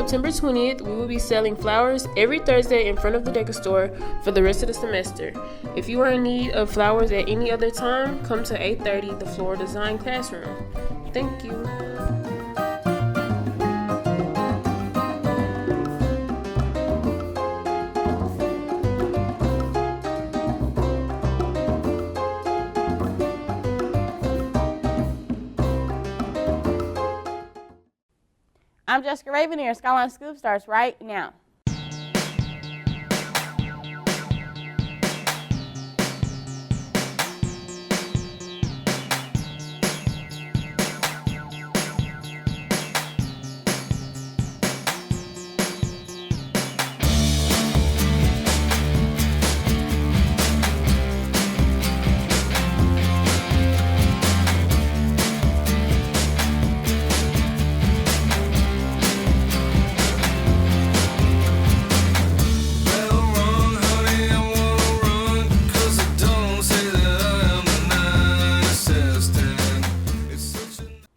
September 20th, we will be selling flowers every Thursday in front of the Deca store for the rest of the semester. If you are in need of flowers at any other time, come to 8:30, the Floral Design Classroom. Thank you. I'm Jessica Raven, and your Skyline Scoop starts right now.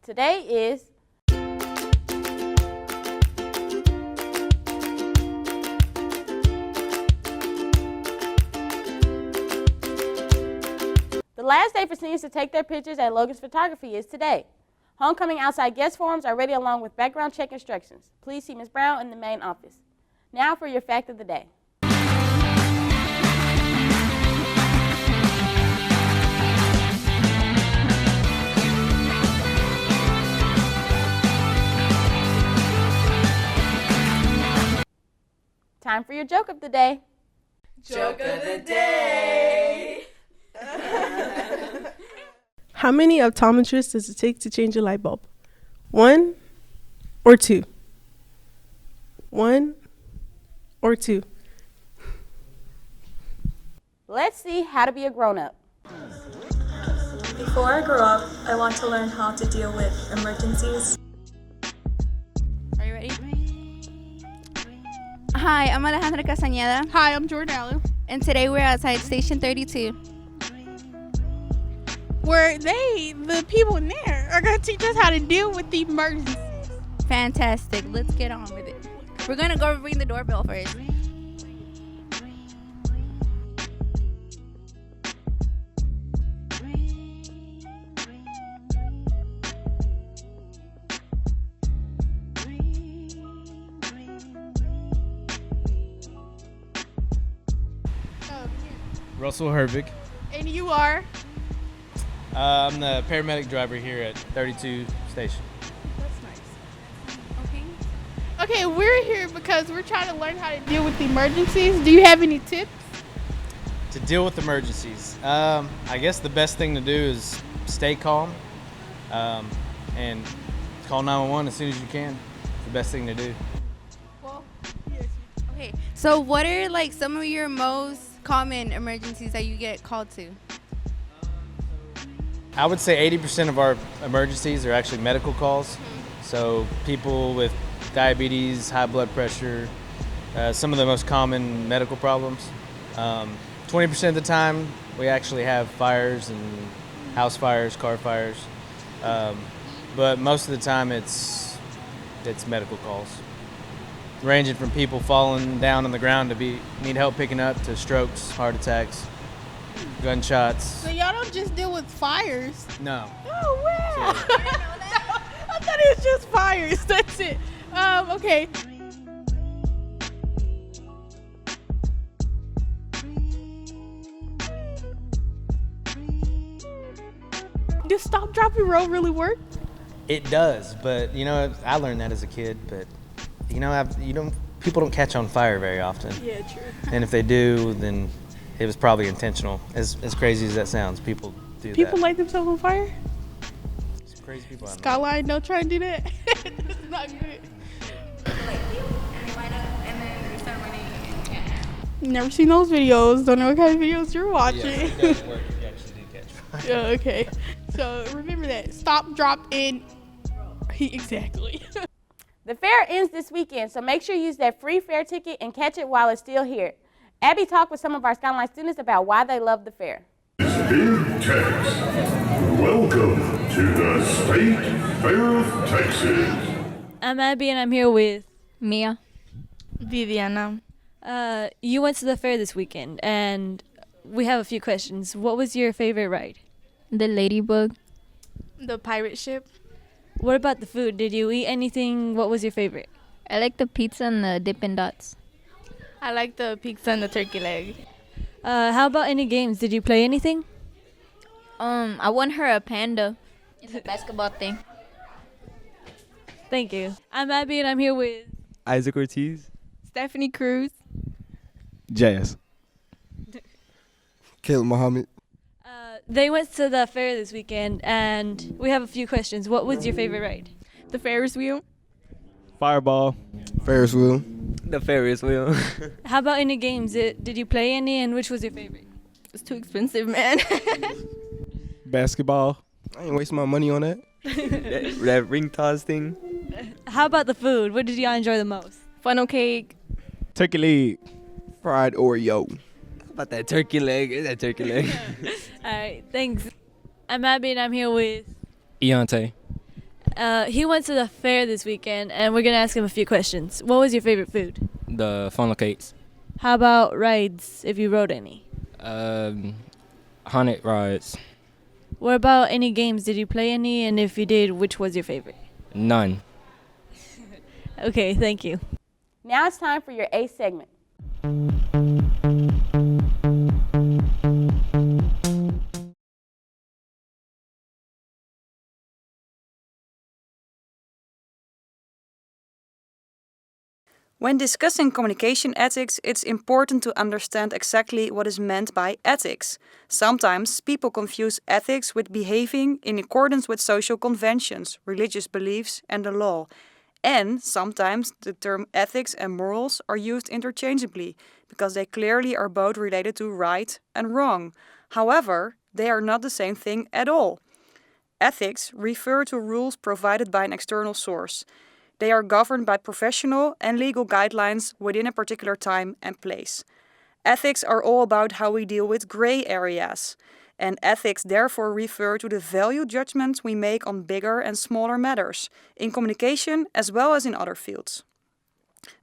Today is the last day for seniors to take their pictures at Logan's Photography is today. Homecoming outside guest forms are ready along with background check instructions. Please see Ms. Brown in the main office. Now for your fact of the day. Time for your joke of the day. Joke of the day. How many optometrists does it take to change a light bulb? 1 or 2? 1 or 2? Let's see how to be a grown-up. Before I grow up, I want to learn how to deal with emergencies. Are you ready? Hi, I'm Alejandra Castañeda. Hi, I'm Jordan Allen. And today we're outside Station 32. Where the people in there, are going to teach us how to deal with the emergencies. Fantastic. Let's get on with it. We're going to go ring the doorbell first. Russell Herbig. And you are? I'm the paramedic driver here at 32 Station. That's nice. Okay, we're here because we're trying to learn how to deal with emergencies. Do you have any tips? To deal with emergencies, I guess the best thing to do is stay calm and call 911 as soon as you can. It's the best thing to do. Well, yes. Okay, so what are like some of your most common emergencies that you get called to? I would say 80% of our emergencies are actually medical calls. So people with diabetes, high blood pressure, some of the most common medical problems. 20% of the time we actually have fires and house fires, car fires. But most of the time it's medical calls. Ranging from people falling down on the ground to need help picking up to strokes, heart attacks, gunshots. So y'all don't just deal with fires? No. Oh, wow. So, I thought it was just fires. That's it. Okay. Does stop, drop, and roll really work? It does, but I learned that as a kid, but people don't catch on fire very often. Yeah, true. And if they do, then it was probably intentional. As crazy as that sounds, people do that. People light themselves on fire? Some crazy people. Skyline, don't try and do that. It's not good. Never seen those videos. Don't know what kind of videos you're watching. Yeah, it does work if you actually do catch fire. Yeah, okay. So remember that. Stop, drop, and exactly. The fair ends this weekend, so make sure you use that free fair ticket and catch it while it's still here. Abby talked with some of our Skyline students about why they love the fair. Big Tex. Welcome to the State Fair of Texas. I'm Abby and I'm here with Mia. Viviana. You went to the fair this weekend, and we have a few questions. What was your favorite ride? The Ladybug. The pirate ship. What about the food? Did you eat anything? What was your favorite? I like the pizza and the Dippin' Dots. I like the pizza and the turkey leg. How about any games? Did you play anything? I won her a panda in the basketball thing. Thank you. I'm Abby, and I'm here with Isaac Ortiz. Stephanie Cruz. Jazz. Caleb Muhammad. They went to the fair this weekend, and we have a few questions. What was your favorite ride? The Ferris wheel. Fireball. Ferris wheel. The Ferris wheel. How about any games? Did you play any, and which was your favorite? It's too expensive, man. Basketball. I ain't wasting my money on that. that ring toss thing. How about the food? What did y'all enjoy the most? Funnel cake. Turkey leg. Fried Oreo. How about that turkey leg? Is that turkey leg? All right, thanks. I'm Abby, and I'm here with Eonte. He went to the fair this weekend, and we're going to ask him a few questions. What was your favorite food? The funnel cakes. How about rides, if you rode any? Haunted rides. What about any games? Did you play any? And if you did, which was your favorite? None. Okay, thank you. Now it's time for your A segment. When discussing communication ethics, it's important to understand exactly what is meant by ethics. Sometimes people confuse ethics with behaving in accordance with social conventions, religious beliefs, and the law. And sometimes the term ethics and morals are used interchangeably, because they clearly are both related to right and wrong. However, they are not the same thing at all. Ethics refer to rules provided by an external source. They are governed by professional and legal guidelines within a particular time and place. Ethics are all about how we deal with gray areas, and ethics therefore refer to the value judgments we make on bigger and smaller matters, in communication as well as in other fields.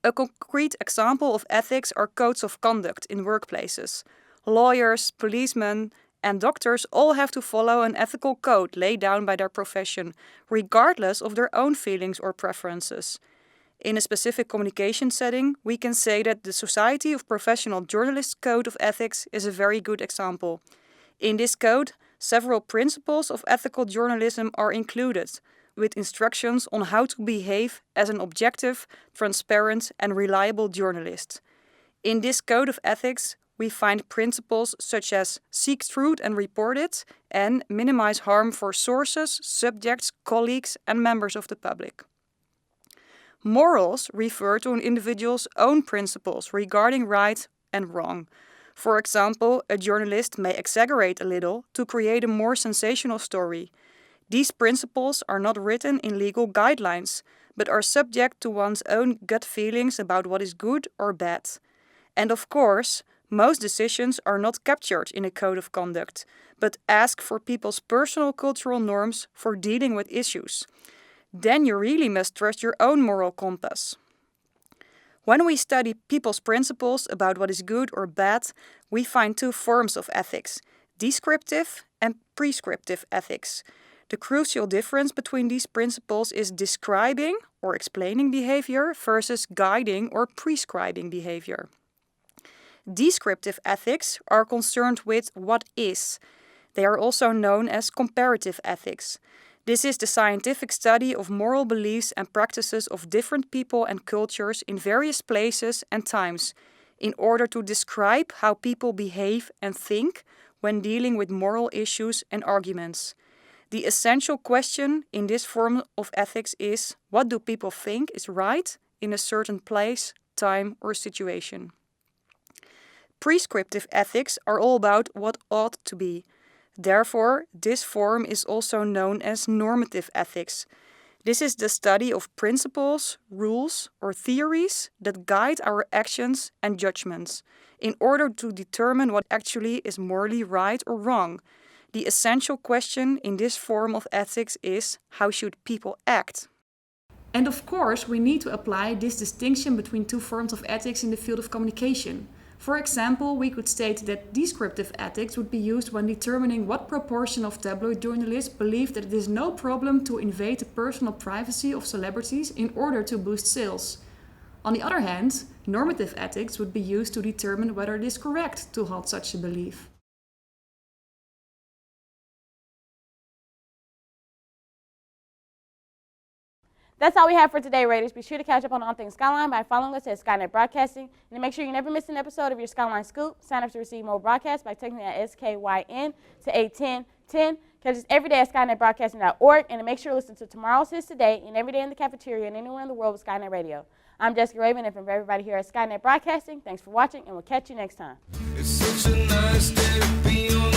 A concrete example of ethics are codes of conduct in workplaces. Lawyers, policemen, and doctors all have to follow an ethical code laid down by their profession, regardless of their own feelings or preferences. In a specific communication setting, we can say that the Society of Professional Journalists Code of Ethics is a very good example. In this code, several principles of ethical journalism are included, with instructions on how to behave as an objective, transparent, and reliable journalist. In this code of ethics, we find principles such as seek truth and report it, and minimize harm for sources, subjects, colleagues, and members of the public. Morals refer to an individual's own principles regarding right and wrong. For example, a journalist may exaggerate a little to create a more sensational story. These principles are not written in legal guidelines, but are subject to one's own gut feelings about what is good or bad. And of course, most decisions are not captured in a code of conduct, but ask for people's personal cultural norms for dealing with issues. Then you really must trust your own moral compass. When we study people's principles about what is good or bad, we find two forms of ethics: descriptive and prescriptive ethics. The crucial difference between these principles is describing or explaining behavior versus guiding or prescribing behavior. Descriptive ethics are concerned with what is. They are also known as comparative ethics. This is the scientific study of moral beliefs and practices of different people and cultures in various places and times, in order to describe how people behave and think when dealing with moral issues and arguments. The essential question in this form of ethics is, what do people think is right in a certain place, time, or situation? Prescriptive ethics are all about what ought to be. Therefore, this form is also known as normative ethics. This is the study of principles, rules, or theories that guide our actions and judgments, in order to determine what actually is morally right or wrong. The essential question in this form of ethics is, how should people act? And of course, we need to apply this distinction between two forms of ethics in the field of communication. For example, we could state that descriptive ethics would be used when determining what proportion of tabloid journalists believe that it is no problem to invade the personal privacy of celebrities in order to boost sales. On the other hand, normative ethics would be used to determine whether it is correct to hold such a belief. That's all we have for today, Raiders. Be sure to catch up on all things Skyline by following us at Skynet Broadcasting. And to make sure you never miss an episode of your Skyline Scoop, sign up to receive more broadcasts by texting that SKYN to 81010. Catch us every day at SkynetBroadcasting.org. And to make sure to listen to Tomorrow's Hits Today and every day in the cafeteria and anywhere in the world with Skynet Radio. I'm Jessica Raven, and from everybody here at Skynet Broadcasting, thanks for watching, and we'll catch you next time. It's such a nice day to be on